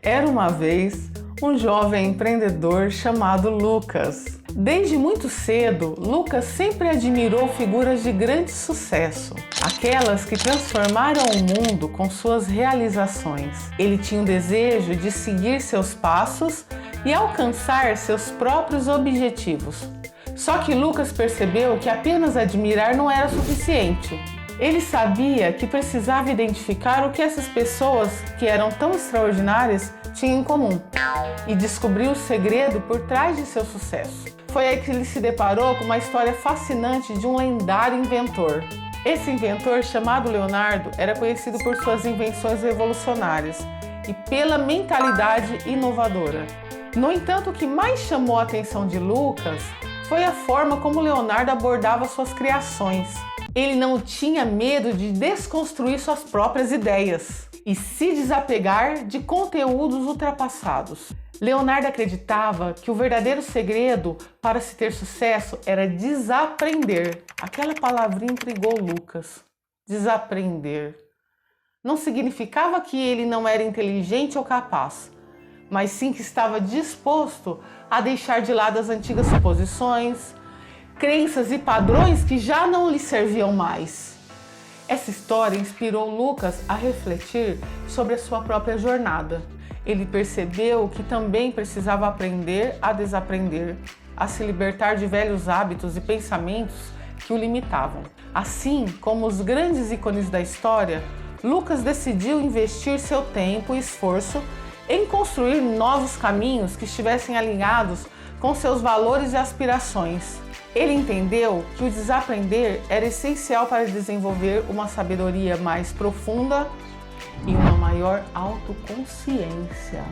Era uma vez um jovem empreendedor chamado Lucas. Desde muito cedo, Lucas sempre admirou figuras de grande sucesso, aquelas que transformaram o mundo com suas realizações. Ele tinha o desejo de seguir seus passos e alcançar seus próprios objetivos. Só que Lucas percebeu que apenas admirar não era suficiente. Ele sabia que precisava identificar o que essas pessoas, que eram tão extraordinárias, tinham em comum e descobriu o segredo por trás de seu sucesso. Foi aí que ele se deparou com uma história fascinante de um lendário inventor. Esse inventor, chamado Leonardo, era conhecido por suas invenções revolucionárias e pela mentalidade inovadora. No entanto, o que mais chamou a atenção de Lucas foi a forma como Leonardo abordava suas criações. Ele não tinha medo de desconstruir suas próprias ideias e se desapegar de conteúdos ultrapassados. Leonardo acreditava que o verdadeiro segredo para se ter sucesso era desaprender. Aquela palavrinha intrigou Lucas. Desaprender. Não significava que ele não era inteligente ou capaz, mas sim que estava disposto a deixar de lado as antigas suposições, crenças e padrões que já não lhe serviam mais. Essa história inspirou Lucas a refletir sobre a sua própria jornada. Ele percebeu que também precisava aprender a desaprender, a se libertar de velhos hábitos e pensamentos que o limitavam. Assim como os grandes ícones da história, Lucas decidiu investir seu tempo e esforço em construir novos caminhos que estivessem alinhados com seus valores e aspirações. Ele entendeu que o desaprender era essencial para desenvolver uma sabedoria mais profunda e uma maior autoconsciência.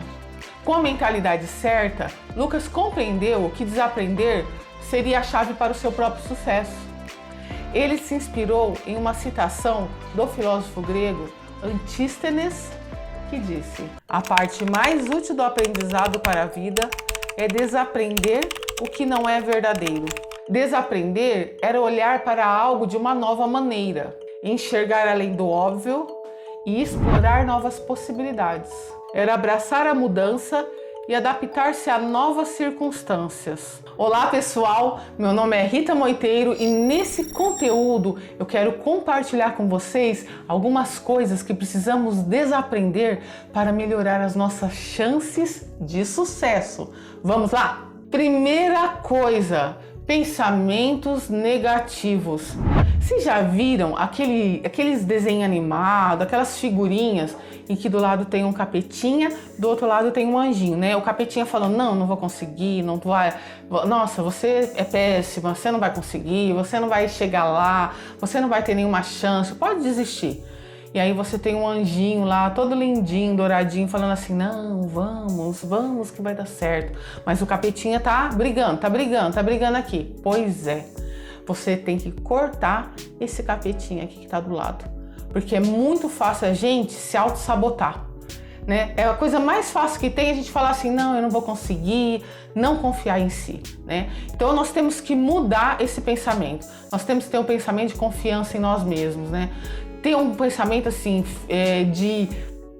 Com a mentalidade certa, Lucas compreendeu que desaprender seria a chave para o seu próprio sucesso. Ele se inspirou em uma citação do filósofo grego Antístenes, que disse: "A parte mais útil do aprendizado para a vida é desaprender o que não é verdadeiro." Desaprender era olhar para algo de uma nova maneira, enxergar além do óbvio e explorar novas possibilidades. Era abraçar a mudança e adaptar-se a novas circunstâncias. Olá pessoal, meu nome é Rita Moiteiro e nesse conteúdo eu quero compartilhar com vocês algumas coisas que precisamos desaprender para melhorar as nossas chances de sucesso. Vamos lá? Primeira coisa: pensamentos negativos. Vocês já viram aqueles desenhos animados, aquelas figurinhas em que do lado tem um capetinha, do outro lado tem um anjinho, né? O capetinha falando: não vou conseguir, não vai, nossa, você é péssima, você não vai conseguir, você não vai chegar lá, você não vai ter nenhuma chance, pode desistir. E aí você tem um anjinho lá, todo lindinho, douradinho, falando assim: não, vamos que vai dar certo. Mas o capetinha tá brigando aqui. Pois é, você tem que cortar esse capetinha aqui que tá do lado. Porque é muito fácil a gente se auto-sabotar, né? É a coisa mais fácil que tem a gente falar assim: não, eu não vou conseguir, não confiar em si, né? Então nós temos que mudar esse pensamento. Nós temos que ter um pensamento de confiança em nós mesmos, né? Ter um pensamento assim de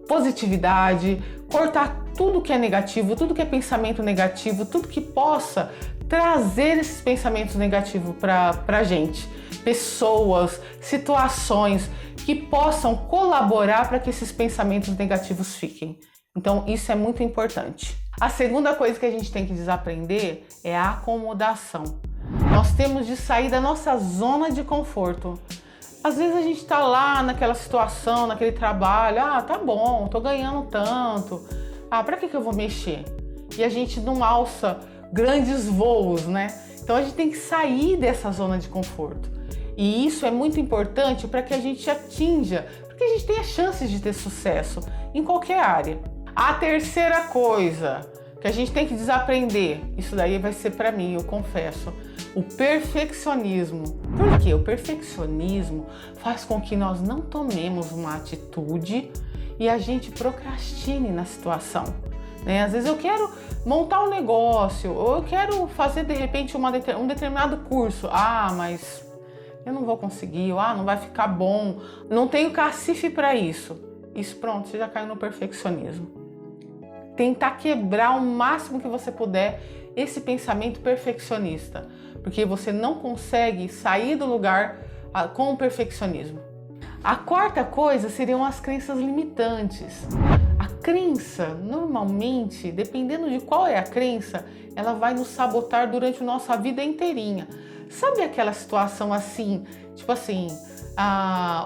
positividade, cortar tudo que é negativo, tudo que é pensamento negativo, tudo que possa trazer esses pensamentos negativos para a gente. Pessoas, situações que possam colaborar para que esses pensamentos negativos fiquem. Então isso é muito importante. A segunda coisa que a gente tem que desaprender é a acomodação. Nós temos de sair da nossa zona de conforto. Às vezes a gente tá lá naquela situação, naquele trabalho: tá bom, tô ganhando tanto, pra que eu vou mexer? E a gente não alça grandes voos, né? Então a gente tem que sair dessa zona de conforto. E isso é muito importante para que a gente atinja, porque a gente tenha chances de ter sucesso em qualquer área. A terceira coisa que a gente tem que desaprender, isso daí vai ser para mim, eu confesso, o perfeccionismo. Por quê? O perfeccionismo faz com que nós não tomemos uma atitude e a gente procrastine na situação, né? Às vezes eu quero montar um negócio, ou eu quero fazer de repente um determinado curso. Mas eu não vou conseguir, não vai ficar bom, não tenho cacife para isso. Isso, pronto, você já caiu no perfeccionismo. tentar quebrar o máximo que você puder esse pensamento perfeccionista, porque você não consegue sair do lugar com o perfeccionismo. A quarta coisa seriam as crenças limitantes. A crença, normalmente, dependendo de qual é a crença, ela vai nos sabotar durante a nossa vida inteirinha. Sabe aquela situação assim, tipo assim,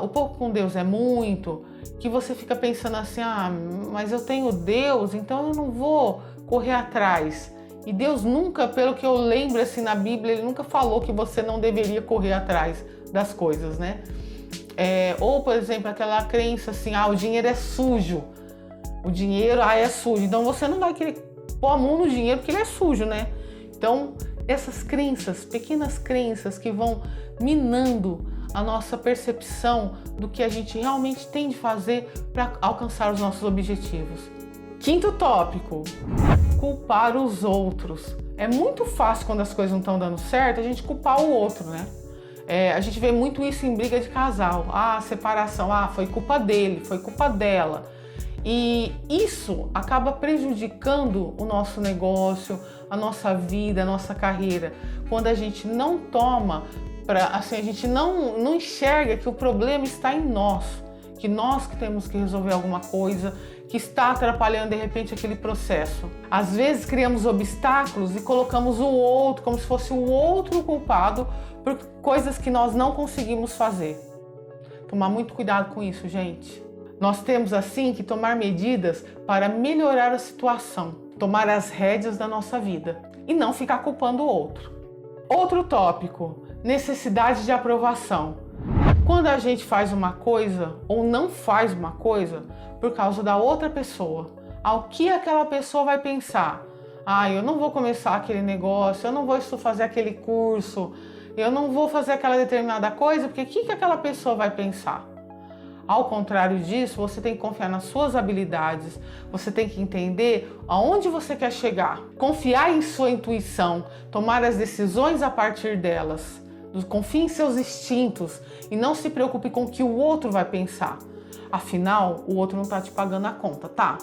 o pouco com Deus é muito, que você fica pensando assim, mas eu tenho Deus, então eu não vou correr atrás. E Deus nunca, pelo que eu lembro assim na Bíblia, ele nunca falou que você não deveria correr atrás das coisas, né? Ou, por exemplo, aquela crença assim, o dinheiro é sujo. O dinheiro, é sujo. Então você não vai querer pôr a mão no dinheiro porque ele é sujo, né? Então, essas crenças, pequenas crenças que vão minando a nossa percepção do que a gente realmente tem de fazer para alcançar os nossos objetivos. Quinto tópico, culpar os outros. É muito fácil quando as coisas não estão dando certo, a gente culpar o outro, né? A gente vê muito isso em briga de casal. Separação, foi culpa dele, foi culpa dela. E isso acaba prejudicando o nosso negócio, a nossa vida, a nossa carreira. Quando a gente não toma, a gente não enxerga que o problema está em nós, que nós que temos que resolver alguma coisa, que está atrapalhando de repente aquele processo. Às vezes criamos obstáculos e colocamos o outro como se fosse o outro culpado por coisas que nós não conseguimos fazer. Tomar muito cuidado com isso, gente. Nós temos assim que tomar medidas para melhorar a situação, tomar as rédeas da nossa vida e não ficar culpando o outro. Outro tópico, necessidade de aprovação. Quando a gente faz uma coisa ou não faz uma coisa por causa da outra pessoa, ao que aquela pessoa vai pensar? Eu não vou começar aquele negócio, eu não vou fazer aquele curso, eu não vou fazer aquela determinada coisa, porque o que aquela pessoa vai pensar? Ao contrário disso, você tem que confiar nas suas habilidades, você tem que entender aonde você quer chegar, confiar em sua intuição, tomar as decisões a partir delas. Confie em seus instintos e não se preocupe com o que o outro vai pensar. Afinal, o outro não está te pagando a conta, tá?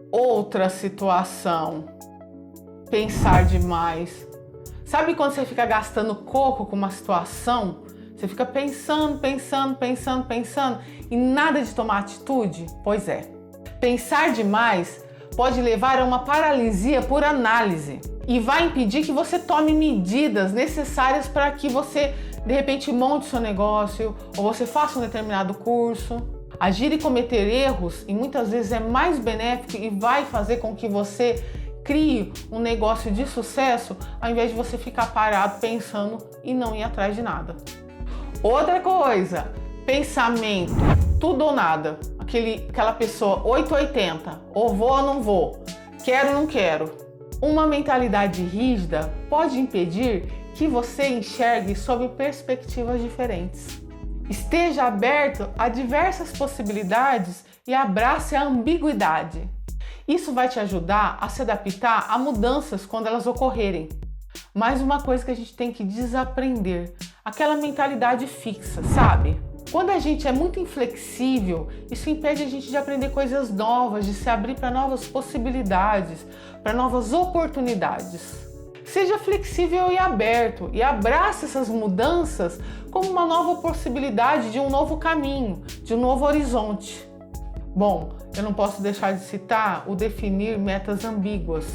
Outra situação, pensar demais. Sabe quando você fica gastando coco com uma situação? Você fica pensando e nada de tomar atitude? Pois é. Pensar demais pode levar a uma paralisia por análise e vai impedir que você tome medidas necessárias para que você, de repente, monte seu negócio ou você faça um determinado curso. Agir e cometer erros, e muitas vezes é mais benéfico e vai fazer com que você crie um negócio de sucesso, ao invés de você ficar parado pensando e não ir atrás de nada. Outra coisa, pensamento, tudo ou nada. Aquela pessoa 880, ou vou ou não vou, quero ou não quero. Uma mentalidade rígida pode impedir que você enxergue sob perspectivas diferentes. Esteja aberto a diversas possibilidades e abrace a ambiguidade. Isso vai te ajudar a se adaptar a mudanças quando elas ocorrerem. Mais uma coisa que a gente tem que desaprender, aquela mentalidade fixa, sabe? Quando a gente é muito inflexível, isso impede a gente de aprender coisas novas, de se abrir para novas possibilidades, para novas oportunidades. Seja flexível e aberto e abrace essas mudanças como uma nova possibilidade de um novo caminho, de um novo horizonte. Bom, eu não posso deixar de citar o definir metas ambíguas.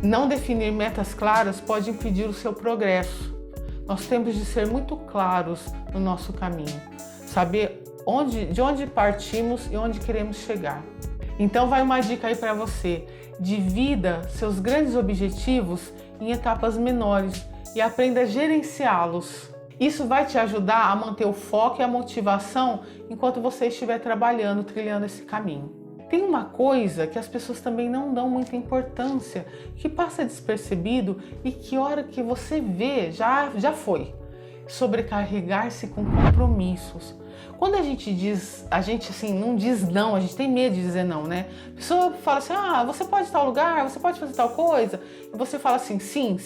Não definir metas claras pode impedir o seu progresso. Nós temos de ser muito claros no nosso caminho, saber de onde partimos e onde queremos chegar. Então vai uma dica aí para você: divida seus grandes objetivos em etapas menores e aprenda a gerenciá-los. Isso vai te ajudar a manter o foco e a motivação enquanto você estiver trabalhando, trilhando esse caminho. Tem uma coisa que as pessoas também não dão muita importância, que passa despercebido e que hora que você vê, já foi. Sobrecarregar-se com compromissos. Quando a gente não diz não, a gente tem medo de dizer não, né? A pessoa fala assim, você pode ir tal lugar, você pode fazer tal coisa, e você fala assim, sim.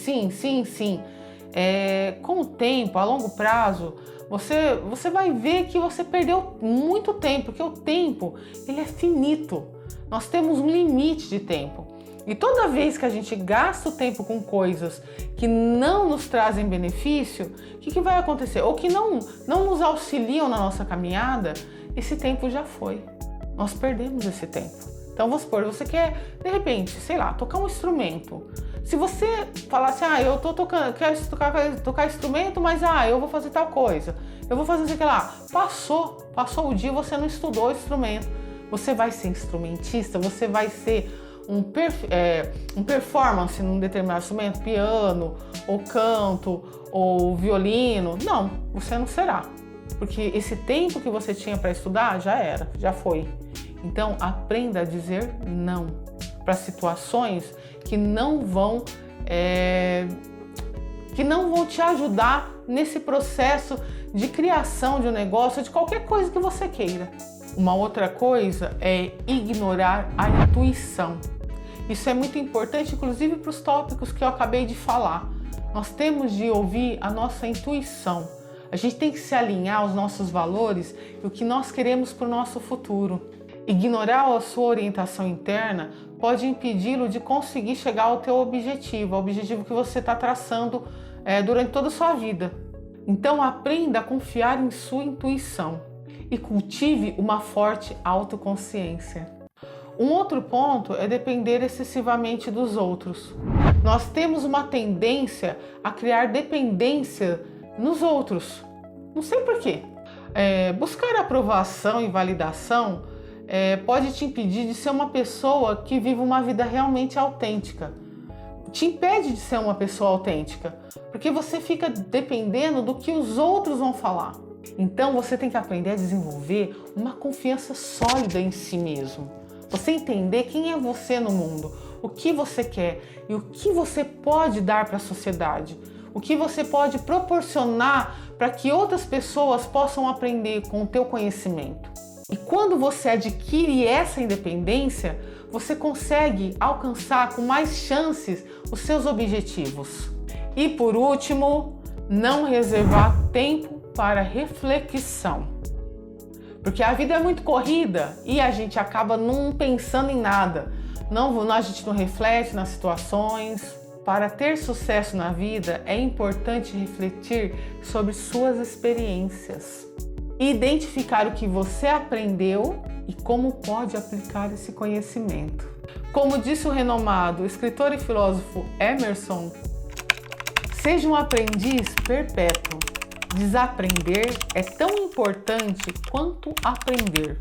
Com o tempo, a longo prazo, você vai ver que você perdeu muito tempo, porque o tempo ele é finito. Nós temos um limite de tempo. E toda vez que a gente gasta o tempo com coisas que não nos trazem benefício, o que vai acontecer? Ou que não nos auxiliam na nossa caminhada, esse tempo já foi. Nós perdemos esse tempo. Então, vamos supor, você quer, de repente, sei lá, tocar um instrumento. Se você falar assim, eu tô tocando, quero tocar instrumento, mas eu vou fazer tal coisa, eu vou fazer isso aqui lá. Passou o dia, você não estudou o instrumento. Você vai ser instrumentista, você vai ser um performance num determinado instrumento, piano, ou canto, ou violino. Não, você não será. Porque esse tempo que você tinha para estudar já foi. Então, aprenda a dizer não para situações que não vão te ajudar nesse processo de criação de um negócio, de qualquer coisa que você queira. Uma outra coisa é ignorar a intuição. Isso é muito importante, inclusive para os tópicos que eu acabei de falar. Nós temos de ouvir a nossa intuição. A gente tem que se alinhar aos nossos valores e o que nós queremos para o nosso futuro. Ignorar a sua orientação interna pode impedi-lo de conseguir chegar ao teu objetivo, ao objetivo que você está traçando durante toda a sua vida. Então aprenda a confiar em sua intuição e cultive uma forte autoconsciência. Um outro ponto é depender excessivamente dos outros. Nós temos uma tendência a criar dependência nos outros. Não sei por quê. Buscar aprovação e validação pode te impedir de ser uma pessoa que vive uma vida realmente autêntica. Te impede de ser uma pessoa autêntica, porque você fica dependendo do que os outros vão falar. Então você tem que aprender a desenvolver uma confiança sólida em si mesmo. Você entender quem é você no mundo, o que você quer e o que você pode dar para a sociedade, o que você pode proporcionar para que outras pessoas possam aprender com o teu conhecimento. E quando você adquire essa independência, você consegue alcançar com mais chances os seus objetivos. E por último, não reservar tempo para reflexão. Porque a vida é muito corrida e a gente acaba não pensando em nada. A gente não reflete nas situações. Para ter sucesso na vida, é importante refletir sobre suas experiências. Identificar o que você aprendeu e como pode aplicar esse conhecimento. Como disse o renomado escritor e filósofo Emerson, seja um aprendiz perpétuo. Desaprender é tão importante quanto aprender.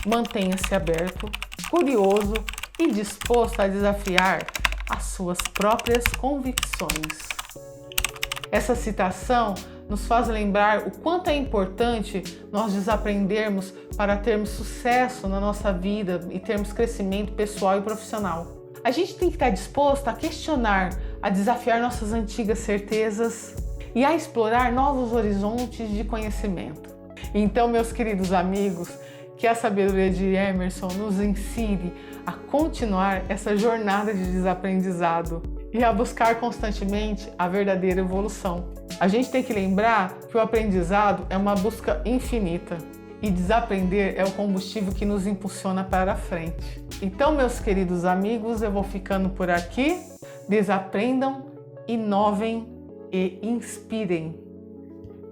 Mantenha-se aberto, curioso e disposto a desafiar as suas próprias convicções. Essa citação nos faz lembrar o quanto é importante nós desaprendermos para termos sucesso na nossa vida e termos crescimento pessoal e profissional. A gente tem que estar disposto a questionar, a desafiar nossas antigas certezas e a explorar novos horizontes de conhecimento. Então, meus queridos amigos, que a sabedoria de Emerson nos ensine a continuar essa jornada de desaprendizado e a buscar constantemente a verdadeira evolução. A gente tem que lembrar que o aprendizado é uma busca infinita e desaprender é o combustível que nos impulsiona para a frente. Então, meus queridos amigos, eu vou ficando por aqui. Desaprendam, inovem e inspirem.